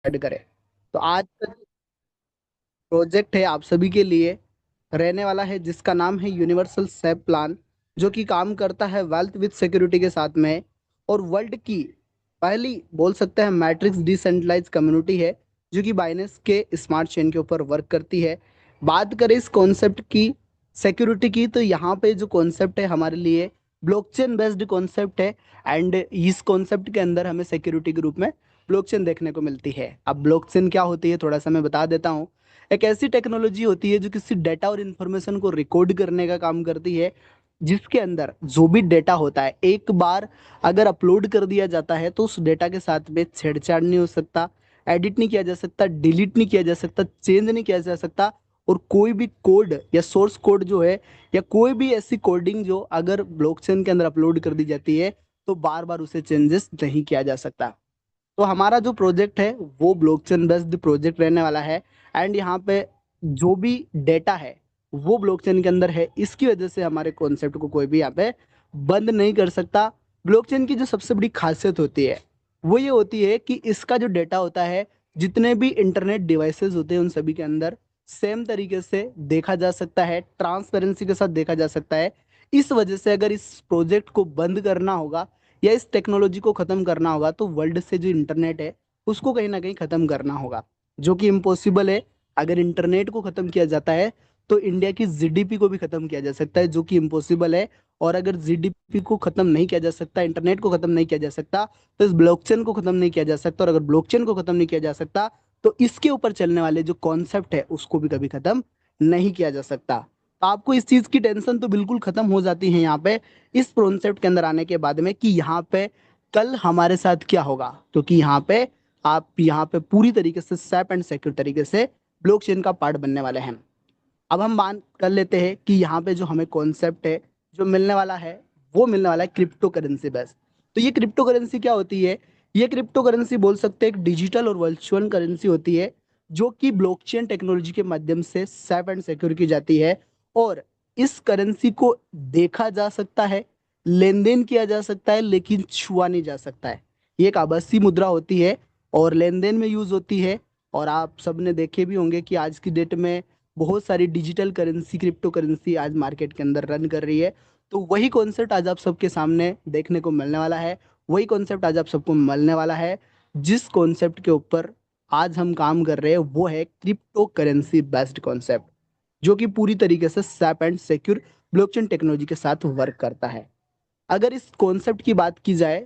Add करें। तो आज का प्रोजेक्ट है आप सभी के लिए रहने वाला है, जिसका नाम है यूनिवर्सल सेप प्लान, जो कि काम करता है वेल्थ विद सिक्योरिटी के साथ में, और वर्ल्ड की पहली बोल सकते हैं मैट्रिक्स डिसेंट्रलाइज कम्युनिटी है, जो कि बाइनेंस के स्मार्ट चेन के ऊपर वर्क करती है। बात करें इस कॉन्सेप्ट की, सिक्योरिटी की, तो यहाँ पे जो कॉन्सेप्ट है हमारे लिए ब्लॉकचेन बेस्ड कॉन्सेप्ट है। एंड इस कॉन्सेप्ट के अंदर हमें सिक्योरिटी के रूप में ब्लॉकचेन देखने को मिलती है। अब ब्लॉकचेन क्या होती है थोड़ा सा मैं बता देता हूँ। एक ऐसी टेक्नोलॉजी होती है जो किसी डेटा और इन्फॉर्मेशन को रिकॉर्ड करने का काम करती है, जिसके अंदर जो भी डेटा होता है एक बार अगर अपलोड कर दिया जाता है तो उस डेटा के साथ में छेड़छाड़ नहीं हो सकता, एडिट नहीं किया जा सकता, डिलीट नहीं किया जा सकता, चेंज नहीं किया जा सकता। और कोई भी कोड या सोर्स कोड जो है, या कोई भी ऐसी कोडिंग जो अगर ब्लॉकचेन के अंदर अपलोड कर दी जाती है, तो बार बार उसे चेंजेस नहीं किया जा सकता। तो हमारा जो प्रोजेक्ट है वो ब्लॉकचेन बेस्ड प्रोजेक्ट रहने वाला है। एंड यहाँ पे जो भी डेटा है वो ब्लॉकचेन के अंदर है, इसकी वजह से हमारे कॉन्सेप्ट को कोई भी यहाँ पे बंद नहीं कर सकता। ब्लॉकचेन की जो सबसे बड़ी खासियत होती है वो ये होती है कि इसका जो डेटा होता है, जितने भी इंटरनेट डिवाइसेस होते हैं उन सभी के अंदर सेम तरीके से देखा जा सकता है, ट्रांसपेरेंसी के साथ देखा जा सकता है। इस वजह से अगर इस प्रोजेक्ट को बंद करना होगा या इस टेक्नोलॉजी को खत्म करना होगा, तो वर्ल्ड से जो इंटरनेट है उसको कहीं ना कहीं खत्म करना होगा, जो कि इम्पॉसिबल है। अगर इंटरनेट को खत्म किया जाता है तो इंडिया की जीडीपी को भी खत्म किया जा सकता है, जो कि इम्पॉसिबल है। और अगर जीडीपी को खत्म नहीं किया जा सकता, इंटरनेट को खत्म नहीं किया जा सकता, तो इस ब्लॉकचेन को खत्म नहीं किया जा सकता। और अगर ब्लॉकचेन को खत्म नहीं किया जा सकता, तो इसके ऊपर चलने वाले जो कॉन्सेप्ट है उसको भी कभी खत्म नहीं किया जा सकता। तो आपको इस चीज की टेंशन तो बिल्कुल खत्म हो जाती है यहाँ पे इस कॉन्सेप्ट के अंदर आने के बाद में, कि यहाँ पे कल हमारे साथ क्या होगा। क्योंकि यहाँ पे आप यहाँ पे पूरी तरीके से सेफ एंड सिक्योर तरीके से ब्लॉकचेन का पार्ट बनने वाले हैं। अब हम मान कर लेते हैं कि यहाँ पे जो हमें कॉन्सेप्ट है जो मिलने वाला है, वो मिलने वाला है क्रिप्टो करेंसी बस। तो ये क्रिप्टो करेंसी क्या होती है? ये क्रिप्टो करेंसी बोल सकते हैं एक डिजिटल और वर्चुअल करेंसी होती है, जो कि ब्लॉकचेन टेक्नोलॉजी के माध्यम से सेफ एंड सिक्योर की जाती है। और इस करेंसी को देखा जा सकता है, लेन देन किया जा सकता है, लेकिन छुआ नहीं जा सकता है। ये एक आभासी मुद्रा होती है और लेन देन में यूज होती है। और आप सबने देखे भी होंगे कि आज की डेट में बहुत सारी डिजिटल करेंसी, क्रिप्टो करेंसी आज मार्केट के अंदर रन कर रही है। तो वही कॉन्सेप्ट आज आप सबके सामने देखने को मिलने वाला है, वही कॉन्सेप्ट आज आप सबको मिलने वाला है। जिस कॉन्सेप्ट के ऊपर आज हम काम कर रहे हैं वो है क्रिप्टो करेंसी बेस्ड कॉन्सेप्ट, जो कि पूरी तरीके से safe and secure blockchain technology के साथ वर्क करता है। अगर इस कॉन्सेप्ट की बात की जाए,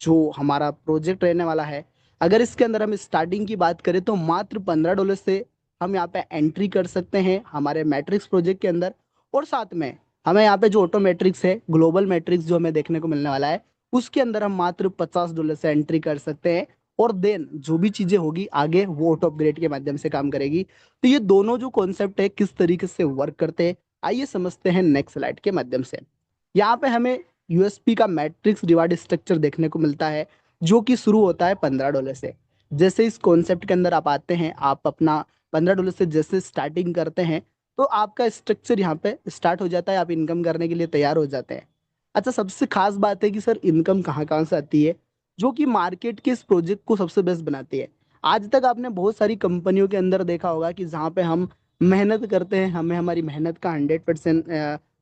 जो हमारा प्रोजेक्ट रहने वाला है, अगर इसके अंदर हम स्टार्टिंग की बात करें तो मात्र $15 से हम यहाँ पे एंट्री कर सकते हैं हमारे मैट्रिक्स प्रोजेक्ट के अंदर। और साथ में हमें यहाँ पे जो ऑटो मैट्रिक्स है, ग्लोबल मैट्रिक्स जो हमें देखने को मिलने वाला है, उसके अंदर हम मात्र $50 से एंट्री कर सकते हैं। और देन जो भी चीजें होगी आगे वो ऑटो अपग्रेड के माध्यम से काम करेगी। तो ये दोनों जो कॉन्सेप्ट है किस तरीके से वर्क करते हैं, आइए समझते हैं नेक्स्ट स्लाइड के माध्यम से। यहाँ पे हमें यूएसपी का मैट्रिक्स रिवार्ड स्ट्रक्चर देखने को मिलता है, जो कि शुरू होता है $15 से। जैसे इस कॉन्सेप्ट के अंदर आप आते हैं, आप अपना $15 से जैसे स्टार्टिंग करते हैं, तो आपका स्ट्रक्चर यहाँ पे स्टार्ट हो जाता है, आप इनकम करने के लिए तैयार हो जाते हैं। अच्छा, सबसे खास बात है कि सर इनकम कहाँ कहाँ से आती है, जो कि मार्केट के इस प्रोजेक्ट को सबसे बेस्ट बनाती है। आज तक आपने बहुत सारी कंपनियों के अंदर देखा होगा कि जहाँ पे हम मेहनत करते हैं, हमें हमारी मेहनत का 100%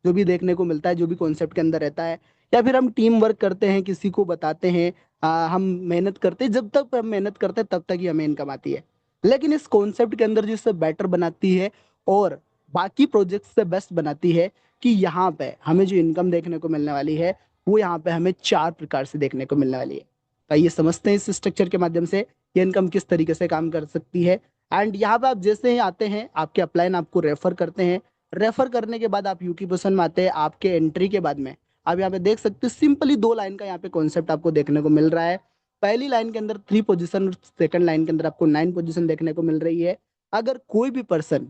जो भी देखने को मिलता है, जो भी कॉन्सेप्ट के अंदर रहता है, या फिर हम टीम वर्क करते हैं, किसी को बताते हैं, हम मेहनत करते हैं, जब तक हम मेहनत करते हैं तब तक ही हमें इनकम आती है। लेकिन इस कॉन्सेप्ट के अंदर जो इससे बेटर बनाती है और बाकी प्रोजेक्ट से बेस्ट बनाती है, कि यहाँ पे हमें जो इनकम देखने को मिलने वाली है वो यहाँ पे हमें 4 प्रकार से देखने को मिलने वाली है। तो ये समझते हैं इस स्ट्रक्चर के माध्यम से ये इनकम किस तरीके से काम कर सकती है। एंड यहाँ पे आप जैसे ही आते हैं, आपके अपलाइन आपको रेफर करते हैं, रेफर करने के बाद आप यूकी पोजीशन में आते हैं, आपके एंट्री के बाद में आप यहाँ पे देख सकते हैं सिंपली 2 लाइन का यहाँ पे कॉन्सेप्ट आपको देखने को मिल रहा है। पहली लाइन के अंदर 3 पोजीशन और सेकंड लाइन के अंदर आपको 9 पोजीशन देखने को मिल रही है। अगर कोई भी पर्सन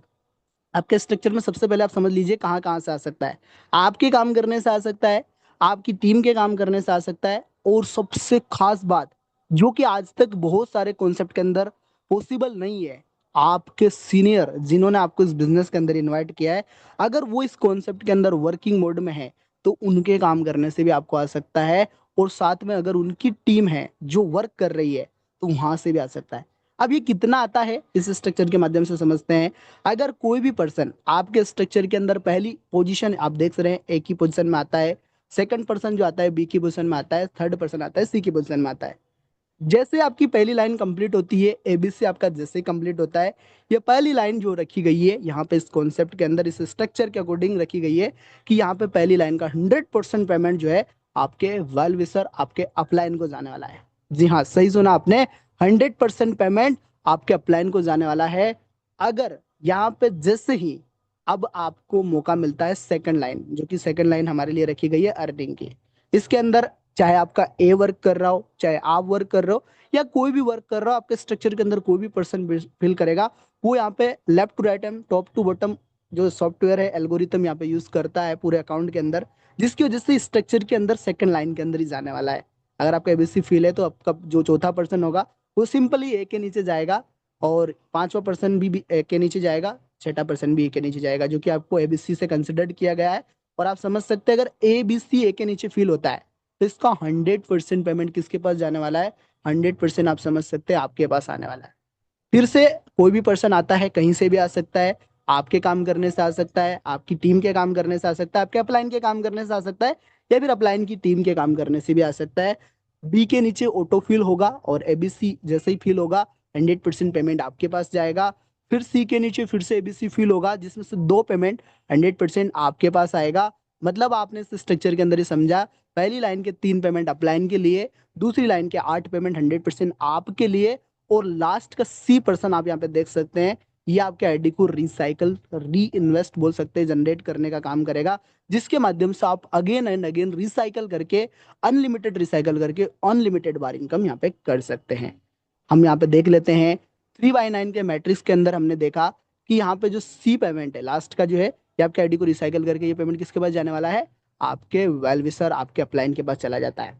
आपके स्ट्रक्चर में, सबसे पहले आप समझ लीजिए कहाँ कहाँ से आ सकता है। आपके काम करने से आ सकता है, आपकी टीम के काम करने से आ सकता है, और सबसे खास बात जो कि आज तक बहुत सारे कॉन्सेप्ट के अंदर पॉसिबल नहीं है, आपके सीनियर जिन्होंने आपको इस बिजनेस के अंदर इनवाइट किया है, अगर वो इस कॉन्सेप्ट के अंदर वर्किंग मोड में है तो उनके काम करने से भी आपको आ सकता है। और साथ में अगर उनकी टीम है जो वर्क कर रही है तो वहां से भी आ सकता है। अब ये कितना आता है इस स्ट्रक्चर के माध्यम से समझते हैं। अगर कोई भी पर्सन आपके स्ट्रक्चर के अंदर पहली पोजीशन आप देख रहे हैं ए की पोजीशन में आता है, सेकंड पर्सन जो आता है बी की पोजीशन में आता है, थर्ड पर्सन आता है सी की पोजीशन में आता है। जैसे आपकी पहली लाइन कंप्लीट होती है, एबीसी आपका जैसे कंप्लीट होता है, ये पहली लाइन जो रखी गई है यहाँ पे इस कॉन्सेप्ट के अंदर, इस स्ट्रक्चर के अकॉर्डिंग रखी गई है कि यहाँ पे पहली लाइन का 100% पेमेंट जो है आपके वेल विशर आपके अपलाइन को जाने वाला है। जी हाँ, सही सुना आपने, 100% पेमेंट आपके अपलाइन को जाने वाला है। अगर यहाँ पे जैसे ही अब आपको मौका मिलता है सेकंड लाइन, जो कि सेकंड लाइन हमारे लिए रखी गई है अर्निंग की, इसके अंदर चाहे आपका ए वर्क कर रहा हो, चाहे आप वर्क कर रहे हो, या कोई भी वर्क कर रहा हो, आपके स्ट्रक्चर के अंदर कोई भी पर्सन फिल करेगा, वो यहाँ पे left to right and top to bottom जो सॉफ्टवेयर है एल्गोरिथम यहाँ पे यूज करता है पूरे अकाउंट के अंदर, जिसकी वजह से स्ट्रक्चर के अंदर सेकंड लाइन के अंदर ही जाने वाला है। अगर आपका एबीसी फिल है तो आपका जो चौथा पर्सन होगा वो सिंपली ए के नीचे जाएगा, और पांचवा पर्सन भी ए के नीचे जाएगा, छठा पर्सन भी ए के नीचे जाएगा, जो कि आपको एबीसी से कंसिडर्ड किया गया है। और आप समझ सकते हैं अगर ए बी सी ए के नीचे फिल होता है तो इसका 100% पेमेंट किसके पास जाने वाला है, 100% आप समझ सकते हैं आपके पास आने वाला है। फिर से कोई भी पर्सन आता है, कहीं से भी आ सकता है, आपके काम करने से आ सकता है, आपकी टीम के काम करने से आ सकता है, आपके अपलाइन के काम करने से आ सकता है, या फिर अपलाइन की टीम के काम करने से भी आ सकता है। बी के नीचे ऑटो फिल होगा और एबीसी जैसे ही फिल होगा 100% पेमेंट आपके पास जाएगा। फिर सी के नीचे फिर से एबीसी फिल होगा, जिसमें से दो पेमेंट 100% आपके पास आएगा। मतलब आपने इस स्ट्रक्चर के अंदर ही समझा, पहली लाइन के 3 पेमेंट अपलाइन के लिए, दूसरी लाइन के 8 पेमेंट 100% आपके लिए, और लास्ट का सी पर्सन आप यहाँ पे देख सकते हैं, ये आपके आईडी को रिसाइकल री इन्वेस्ट बोल सकते हैं, जनरेट करने का काम करेगा, जिसके माध्यम से आप अगेन एंड अगेन रिसाइकल करके, अनलिमिटेड रिसाइकल करके अनलिमिटेड बार इनकम यहाँ पे कर सकते हैं। हम यहाँ पे देख लेते हैं 3/9 के मैट्रिक्स के अंदर हमने देखा कि यहाँ पे जो सी पेमेंट है लास्ट का जो है, ये आपके आईडी को रिसाइकल करके ये पेमेंट किसके पास जाने वाला है, आपके वेल विशर आपके अपलाइन के पास चला जाता है।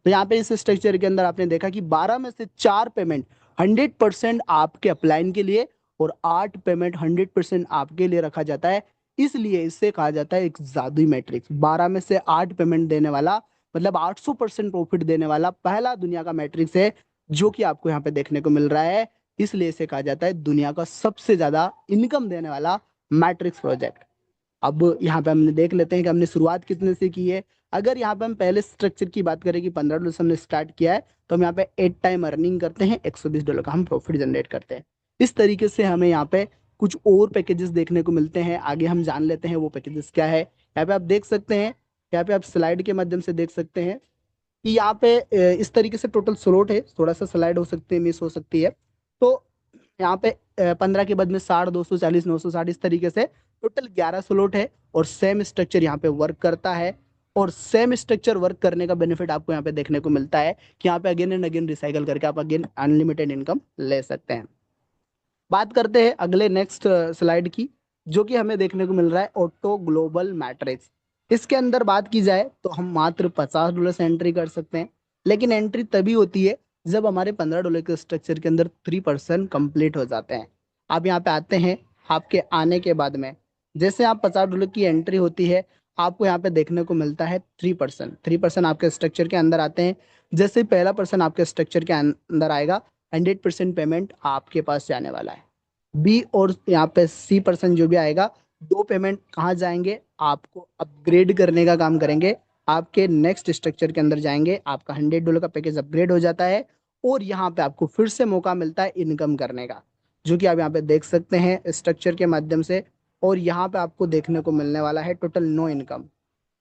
तो यहाँ पे इस स्ट्रक्चर के अंदर आपने देखा कि 12 में से 4 पेमेंट 100% आपके अपलाइन के लिए और 8 पेमेंट 100% आपके लिए रखा जाता है। इसलिए इससे कहा जाता है एक जादुई मैट्रिक्स। 12 में से 8 पेमेंट देने वाला, मतलब 800% प्रॉफिट देने वाला पहला दुनिया का मैट्रिक्स है, जो कि आपको यहाँ पे देखने को मिल रहा है। इसलिए इसे कहा जाता है दुनिया का सबसे ज्यादा इनकम देने वाला मैट्रिक्स प्रोजेक्ट। अब यहाँ पे हमने देख लेते हैं कि हमने शुरुआत कितने से की है। अगर यहाँ पे हम पहले स्ट्रक्चर की बात करें कि $15 से हमने स्टार्ट किया है, तो हम यहाँ पे 8 टाइम अर्निंग करते हैं, $120 का हम प्रॉफिट जनरेट करते हैं। इस तरीके से हमें यहाँ पे कुछ और पैकेजेस देखने को मिलते हैं, आगे हम जान लेते हैं वो पैकेजेस क्या है। यहाँ पे आप देख सकते हैं, यहाँ पे आप स्लाइड के माध्यम से देख सकते हैं कि यहाँ पे इस तरीके से टोटल स्लॉट है, थोड़ा सा स्लाइड हो सकती है, मिस हो सकती है। तो यहाँ पे 15 के बाद में 60, 240, 960, इस तरीके से टोटल 11 स्लॉट है, और सेम स्ट्रक्चर यहाँ पे वर्क करता है। और सेम स्ट्रक्चर वर्क करने का बेनिफिट आपको यहाँ पे देखने को मिलता है कि यहाँ पे अगेन एंड अगेन रिसाइकल करके आप अगेन अनलिमिटेड इनकम ले सकते हैं। बात करते हैं अगले नेक्स्ट स्लाइड की, जो कि हमें देखने को मिल रहा है ऑटो ग्लोबल मैट्रिक्स। इसके अंदर बात की जाए तो हम मात्र $50 से एंट्री कर सकते हैं, लेकिन एंट्री तभी होती है जब हमारे $15 के स्ट्रक्चर के अंदर 3% कंप्लीट हो जाते हैं। आप यहाँ पे आते हैं, आपके आने के बाद में जैसे आप $50 की एंट्री होती है, आपको यहाँ पे देखने को मिलता है 3% आपके स्ट्रक्चर के अंदर आते हैं। जैसे ही पहला पर्सन आपके स्ट्रक्चर के अंदर आएगा, 100% पेमेंट आपके पास जाने वाला है। बी और यहाँ पे सी पर्सन जो भी आएगा, दो पेमेंट कहाँ जाएंगे, आपको अपग्रेड करने का काम करेंगे, आपके नेक्स्ट स्ट्रक्चर के अंदर जाएंगे, आपका $100 का पैकेज अपग्रेड हो जाता है, और यहाँ पे आपको फिर से मौका मिलता है इनकम करने का, जो कि आप यहाँ पे देख सकते हैं स्ट्रक्चर के माध्यम से। और यहाँ पे आपको देखने को मिलने वाला है टोटल 9 इनकम,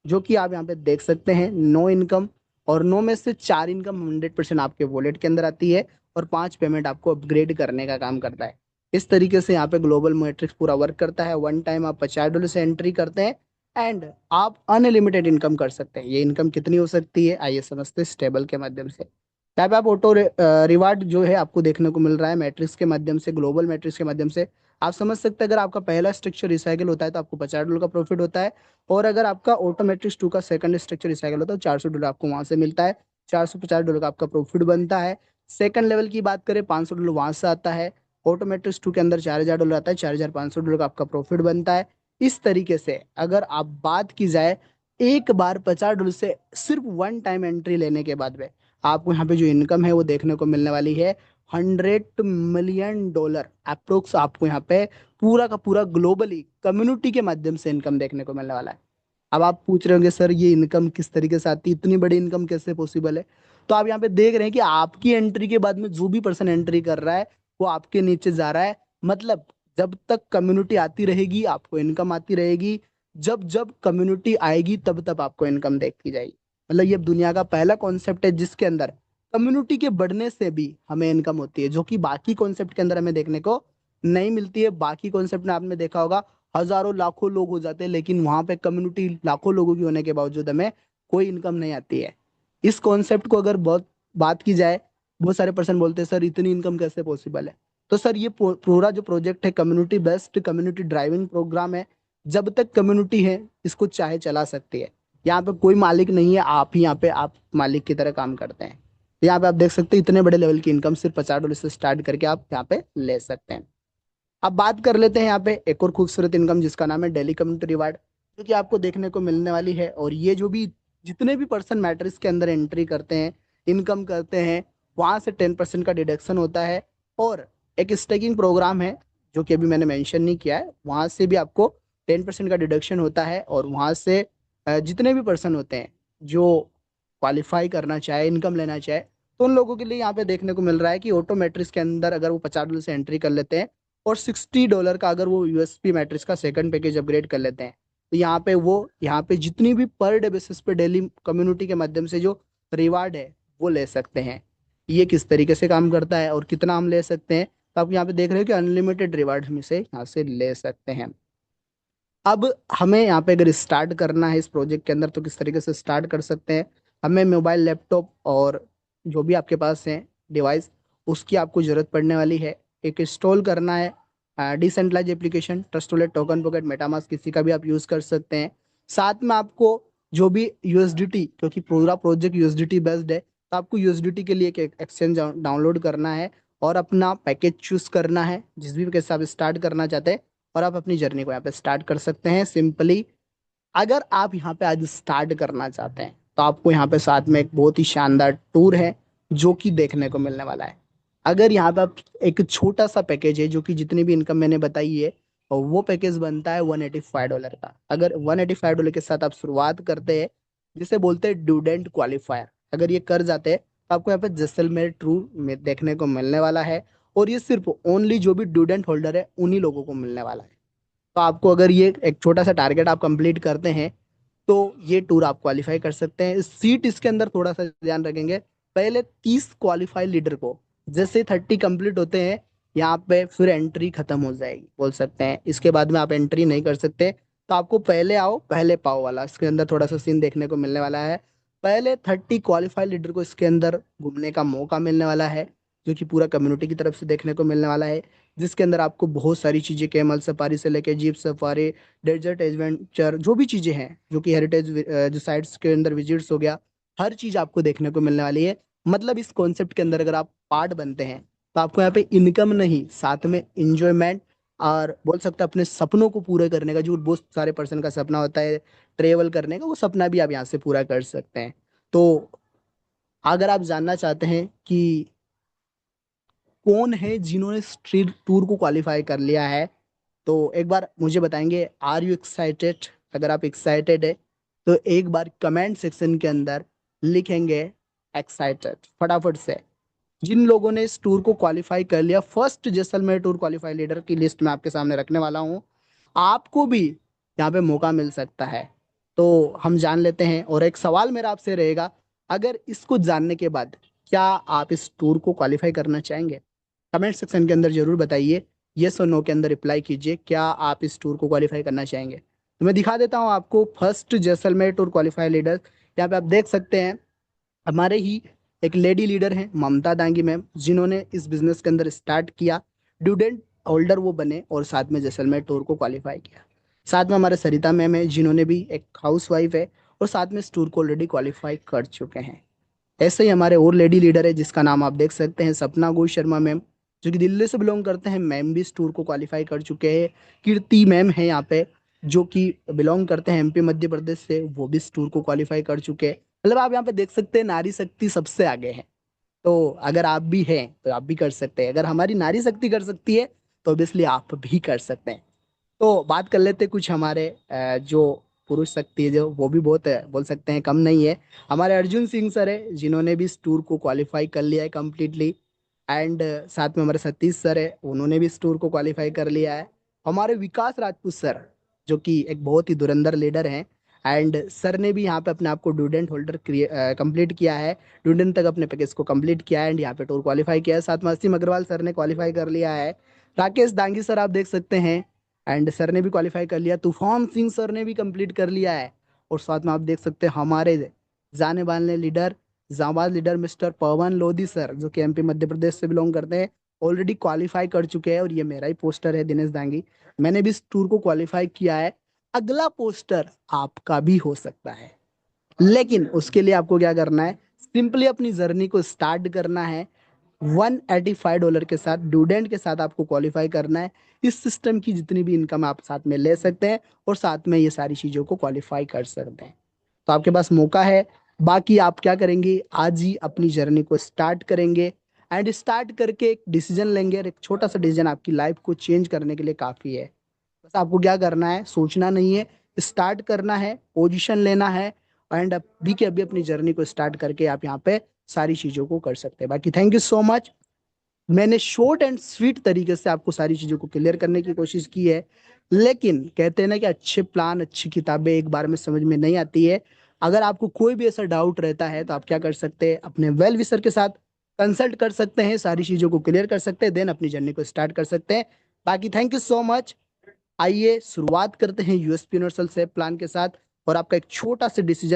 जो कि आप यहाँ पे देख सकते हैं 9 इनकम। और 9 में से 4 इनकम 100% आपके वॉलेट के अंदर आती है, और 5 पेमेंट आपको अपग्रेड करने का काम करता है। इस तरीके से यहाँ पे ग्लोबल मैट्रिक्स पूरा वर्क करता है। वन टाइम आप $50 से एंट्री करते हैं एंड आप अनलिमिटेड इनकम कर सकते हैं। ये इनकम कितनी हो सकती है, आइए समझते हैं स्टेबल के माध्यम से। यहाँ पे आप ऑटो रिवार्ड जो है आपको देखने को मिल रहा है मैट्रिक्स के माध्यम से, ग्लोबल मैट्रिक्स के माध्यम से। आप समझ सकते हैं अगर आपका पहला स्ट्रक्चर रिसाइकल होता है तो आपको $50 का प्रॉफिट होता है, और अगर आपका ऑटोमेट्रिक्स 2 का सेकंड स्ट्रक्चर रिसाइकल होता है तो $400 आपको वहां से मिलता है, $450 का आपका प्रॉफिट बनता है। सेकंड लेवल की बात करें, $500 वहां से आता है। ऑटोमेट्रिक्स 2 के अंदर $4000 आता है, $4500 का आपका प्रॉफिट बनता है। इस तरीके से अगर आप बात की जाए, एक बार $50 से सिर्फ वन टाइम एंट्री लेने के बाद में आपको यहाँ पे जो इनकम है वो देखने को मिलने वाली है $100 मिलियन अप्रोक्स आपको यहाँ पे पूरा का पूरा ग्लोबली कम्युनिटी के माध्यम से इनकम देखने को मिलने वाला है। अब आप पूछ रहे होंगे सर ये इनकम किस तरीके से आती है, इतनी बड़ी इनकम कैसे पॉसिबल है। तो आप यहाँ पे देख रहे हैं कि आपकी एंट्री के बाद में जो भी पर्सन एंट्री कर रहा है वो आपके नीचे जा रहा है। मतलब जब तक कम्युनिटी आती रहेगी आपको इनकम आती रहेगी, जब जब कम्युनिटी आएगी तब तब आपको इनकम देखती जाएगी। मतलब ये दुनिया का पहला कॉन्सेप्ट है जिसके अंदर कम्युनिटी के बढ़ने से भी हमें इनकम होती है, जो कि बाकी कॉन्सेप्ट के अंदर हमें देखने को नहीं मिलती है। बाकी कॉन्सेप्ट में आपने देखा होगा हजारों लाखों लोग हो जाते हैं, लेकिन वहां पे कम्युनिटी लाखों लोगों की होने के बावजूद हमें कोई इनकम नहीं आती है। इस कॉन्सेप्ट को अगर बहुत बात की जाए, बहुत सारे पर्सन बोलते हैं सर इतनी इनकम कैसे पॉसिबल है। तो सर ये पूरा जो प्रोजेक्ट है community based community driving programme है। जब तक कम्युनिटी है इसको चाहे चला सकती है। यहाँ पे कोई मालिक नहीं है, आप ही यहाँ पे आप मालिक की तरह काम करते हैं। यहाँ पे आप देख सकते हैं इतने बड़े लेवल की इनकम सिर्फ $50 से स्टार्ट करके आप यहाँ पे ले सकते हैं। अब बात कर लेते हैं यहाँ पे एक और खूबसूरत इनकम जिसका नाम है डेली कम्युनिटी रिवार्ड, जो कि आपको देखने को मिलने वाली है। और ये जो भी जितने भी पर्सन मैट्रिक्स के अंदर एंट्री करते हैं इनकम करते हैं वहां से 10% का डिडक्शन होता है। और एक स्टेकिंग प्रोग्राम है जो कि अभी मैंने मेंशन नहीं किया है, वहां से भी आपको 10% का डिडक्शन होता है। और वहां से जितने भी पर्सन होते हैं जो क्वालिफाई करना चाहे इनकम लेना चाहे तो उन लोगों के लिए यहाँ पे देखने को मिल रहा है कि ऑटो मैट्रिक्स के अंदर अगर वो $50 से एंट्री कर लेते हैं और $60 का अगर वो यूएसपी मैट्रिक्स का सेकंड पैकेज अपग्रेड कर लेते हैं तो यहाँ पे जितनी भी पर डे बेसिस पे डेली कम्युनिटी के माध्यम से जो रिवार्ड है वो ले सकते हैं। ये किस तरीके से काम करता है और कितना हम ले सकते हैं, तो आप यहाँ पे देख रहे हो कि अनलिमिटेड रिवार्ड हम इसे यहाँ से ले सकते हैं। अब हमें यहाँ पे अगर स्टार्ट करना है इस प्रोजेक्ट के अंदर तो किस तरीके से स्टार्ट कर सकते हैं। हमें मोबाइल लैपटॉप और जो भी आपके पास है डिवाइस उसकी आपको जरूरत पड़ने वाली है। एक इंस्टॉल करना है decentralise application trust wallet token pocket MetaMask किसी का भी आप यूज कर सकते हैं। साथ में आपको जो भी यूएसडीटी, क्योंकि पूरा प्रोजेक्ट यूएसडीटी बेस्ड है, तो आपको यूएसडीटी के लिए एक एक्सचेंज डाउनलोड करना है और अपना पैकेज चूज करना है जिस भी पैकेज से आप स्टार्ट करना चाहते हैं। और आप अपनी जर्नी को यहाँ पे स्टार्ट कर सकते हैं सिंपली। अगर आप यहाँ पे आज स्टार्ट करना चाहते हैं तो आपको यहाँ पे साथ में एक बहुत ही शानदार टूर है जो कि देखने को मिलने वाला है। अगर यहाँ पे आप एक छोटा सा पैकेज है जो कि जितनी भी इनकम मैंने बताई है और वो पैकेज बनता है $185 का। अगर $185 के साथ आप शुरुआत करते हैं जिसे बोलते हैं ड्यूडेंट क्वालिफायर, अगर ये कर जाते हैं तो आपको यहाँ पे जैसलमेर टूर में देखने को मिलने वाला है। और ये सिर्फ ओनली जो भी ड्यूडेंट होल्डर है उन्हीं लोगों को मिलने वाला है। तो आपको अगर ये एक छोटा सा टारगेट आप कंप्लीट करते हैं तो ये टूर आप क्वालिफाई कर सकते हैं। सीट इसके अंदर थोड़ा सा ध्यान रखेंगे, पहले 30 क्वालिफाई लीडर को जैसे 30 कंप्लीट होते हैं यहाँ पे फिर एंट्री खत्म हो जाएगी बोल सकते हैं। इसके बाद में आप एंट्री नहीं कर सकते। तो आपको पहले आओ पहले पाओ वाला इसके अंदर थोड़ा सा सीन देखने को मिलने वाला है। पहले 30 क्वालिफाई लीडर को इसके अंदर घूमने का मौका मिलने वाला है जो कि पूरा कम्युनिटी की तरफ से देखने को मिलने वाला है। जिसके अंदर आपको बहुत सारी चीजें कैमल सफारी से लेके जीप सफारी डेजर्ट एडवेंचर जो भी चीजें हैं जो कि हेरिटेज जो साइट्स के अंदर विजिट्स हो गया, हर चीज आपको देखने को मिलने वाली है। मतलब इस कॉन्सेप्ट के अंदर अगर आप पार्ट बनते हैं तो आपको यहाँ पे इनकम नहीं साथ में इंजॉयमेंट और बोल सकते हैं अपने सपनों को पूरे करने का, जो बहुत सारे पर्सन का सपना होता है ट्रेवल करने का, वो सपना भी आप यहाँ से पूरा कर सकते हैं। तो अगर आप जानना चाहते हैं कि कौन है जिन्होंने स्ट्रीट टूर को क्वालिफाई कर लिया है तो एक बार मुझे बताएंगे आर यू एक्साइटेड। अगर आप एक्साइटेड है तो एक बार कमेंट सेक्शन के अंदर लिखेंगे एक्साइटेड फटाफट से। जिन लोगों ने इस टूर को क्वालिफाई कर लिया, first Jaisalmer tour qualify leader की लिस्ट में आपके सामने रखने वाला हूँ, आपको भी यहाँ पे मौका मिल सकता है। तो हम जान लेते हैं। और एक सवाल मेरा आपसे रहेगा, अगर इसको जानने के बाद क्या आप इस टूर को क्वालिफाई करना चाहेंगे? कमेंट सेक्शन के अंदर जरूर बताइए, यस और नो के अंदर रिप्लाई कीजिए, क्या आप इस टूर को क्वालिफाई करना चाहेंगे। तो मैं दिखा देता हूँ आपको first Jaisalmer tour qualify leader. यहाँ पे आप देख सकते हैं हमारे ही एक लेडी लीडर हैं ममता दांगी मैम, जिन्होंने इस बिजनेस के अंदर स्टार्ट किया, स्टूडेंट होल्डर वो बने और साथ में जैसलमेर टूर को क्वालिफाई किया। साथ में हमारे सरिता मैम है जिन्होंने भी एक हाउस वाइफ है और साथ में इस टूर को ऑलरेडी क्वालिफाई कर चुके हैं। ऐसे ही हमारे और लेडी लीडर है जिसका नाम आप देख सकते हैं सपना घोष शर्मा मैम, जो कि दिल्ली से बिलोंग करते हैं। मैम भी इस टूर को क्वालिफाई कर चुके हैं। कीर्ति मैम है यहाँ पे जो कि बिलोंग करते हैं एमपी मध्य प्रदेश से, वो भी इस टूर को क्वालिफाई कर चुके हैं। मतलब आप यहाँ पे देख सकते हैं नारी शक्ति सबसे आगे है। तो अगर आप भी हैं तो आप भी कर सकते हैं, अगर हमारी नारी शक्ति कर सकती है तो ऑब्वियसली आप भी कर सकते हैं। तो बात कर लेते हैं कुछ हमारे जो पुरुष शक्ति है, जो वो भी बहुत है, बोल सकते हैं कम नहीं है। हमारे अर्जुन सिंह सर है जिन्होंने भी इस टूर को क्वालिफाई कर लिया है कम्प्लीटली। एंड साथ में हमारे सतीश सर है, उन्होंने भी इस टूर को क्वालिफाई कर लिया है। हमारे विकास राजपूत सर जो कि एक बहुत ही धुरंधर लीडर हैं, एंड सर ने भी यहाँ पे अपने आप को स्टूडेंट होल्डर कंप्लीट किया है, स्टूडेंट तक अपने पैकेज को कंप्लीट किया है एंड यहाँ पे टूर क्वालिफाई किया है। साथ में असीम अग्रवाल सर ने क्वालिफाई कर लिया है। राकेश दांगी सर आप देख सकते हैं, एंड सर ने भी क्वालिफाई कर लिया। तूफान सिंह सर ने भी कंप्लीट कर लिया है। और साथ में आप देख सकते हैं हमारे जाने माने लीडर, जाबाज लीडर मिस्टर पवन लोधी सर जो कि एमपी मध्य प्रदेश से बिलोंग करते हैं, ऑलरेडी क्वालिफाई कर चुके हैं। और ये मेरा ही पोस्टर है दिनेश दांगी, मैंने भी इस टूर को क्वालिफाई किया है। अगला पोस्टर आपका भी हो सकता है, लेकिन उसके लिए आपको क्या करना है, सिंपली अपनी जर्नी को स्टार्ट करना है। $185 के साथ स्टूडेंट के साथ आपको क्वालिफाई करना है। इस सिस्टम की जितनी भी इनकम आप साथ में ले सकते हैं और साथ में ये सारी चीजों को क्वालिफाई कर सकते हैं। तो आपके पास मौका है। बाकी आप क्या करेंगे, आज ही अपनी जर्नी को स्टार्ट करेंगे एंड स्टार्ट करके एक डिसीजन लेंगे, और एक छोटा सा डिसीजन आपकी लाइफ को चेंज करने के लिए काफी है। बस आपको क्या करना है, सोचना नहीं है, स्टार्ट करना है, पोजीशन लेना है एंड अभी के अभी अपनी जर्नी को स्टार्ट करके आप यहाँ पे सारी चीजों को कर सकते हैं। बाकी थैंक यू सो मच। मैंने शॉर्ट एंड स्वीट तरीके से आपको सारी चीजों को क्लियर करने की कोशिश की है, लेकिन कहते हैं ना कि अच्छे प्लान अच्छी किताबें एक बार में समझ में नहीं आती है। अगर आपको कोई भी ऐसा डाउट रहता है तो आप क्या कर सकते हैं, अपने वेल विशर के साथ कंसल्ट कर सकते हैं, सारी चीजों को क्लियर कर सकते हैं, देन अपनी जर्नी को स्टार्ट कर सकते हैं। बाकी थैंक यू सो मच। आइए शुरुआत करते हैं यूएसपी यूनिवर्सल सेफ प्लान के साथ, और आपका एक छोटा सा डिसीजन